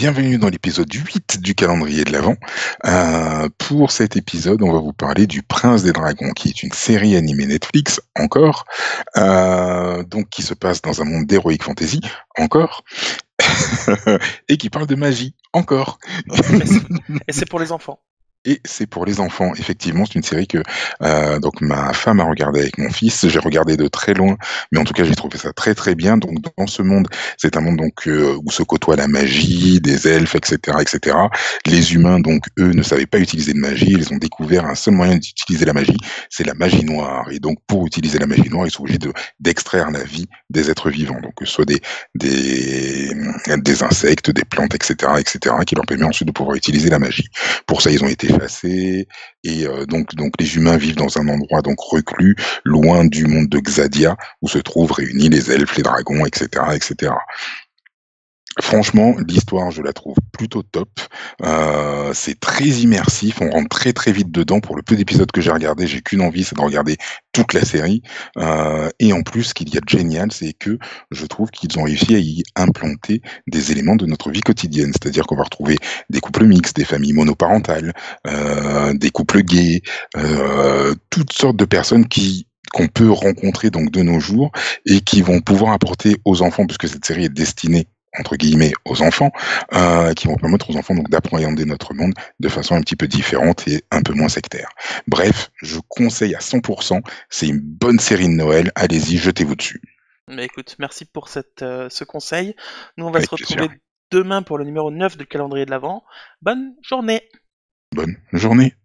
bienvenue dans l'épisode 8 du calendrier de l'Avent. Pour cet épisode, on va vous parler du Prince des Dragons, qui est une série animée Netflix, encore, donc qui se passe dans un monde d'heroic fantasy, encore, et qui parle de magie, encore. Et c'est et c'est pour les enfants. Et c'est pour les enfants, effectivement, c'est une série que donc ma femme a regardé avec mon fils. J'ai regardé de très loin, mais en tout cas j'ai trouvé ça très très bien. Donc dans ce monde, c'est un monde donc où se côtoie la magie, des elfes, etc., etc. Les humains donc eux ne savaient pas utiliser de magie. Ils ont découvert un seul moyen d'utiliser la magie, c'est la magie noire. Et donc pour utiliser la magie noire, ils sont obligés de d'extraire la vie des êtres vivants. Donc que ce soit des des insectes, des plantes, etc., etc., qui leur permet ensuite de pouvoir utiliser la magie. Pour ça, ils ont été effacés et donc les humains vivent dans un endroit donc reclus, loin du monde de Xadia, où se trouvent réunis les elfes, les dragons, etc., etc. Franchement, l'histoire, je la trouve plutôt top. C'est très immersif, on rentre très, très vite dedans. Pour le peu d'épisodes que j'ai regardé, j'ai qu'une envie, c'est de regarder toute la série. Et en plus, ce qu'il y a de génial, c'est que je trouve qu'ils ont réussi à y implanter des éléments de notre vie quotidienne. C'est-à-dire qu'on va retrouver des couples mixtes, des familles monoparentales, des couples gays, toutes sortes de personnes qui qu'on peut rencontrer donc de nos jours et qui vont pouvoir apporter aux enfants, puisque cette série est destinée entre guillemets aux enfants, qui vont permettre aux enfants donc d'appréhender notre monde de façon un petit peu différente et un peu moins sectaire. Bref, je conseille à 100%, c'est une bonne série de Noël, allez-y, jetez-vous dessus. Mais écoute, merci pour ce conseil. Nous, on va se Avec plaisir. retrouver demain pour le numéro 9 du calendrier de l'Avent. Bonne journée! Bonne journée.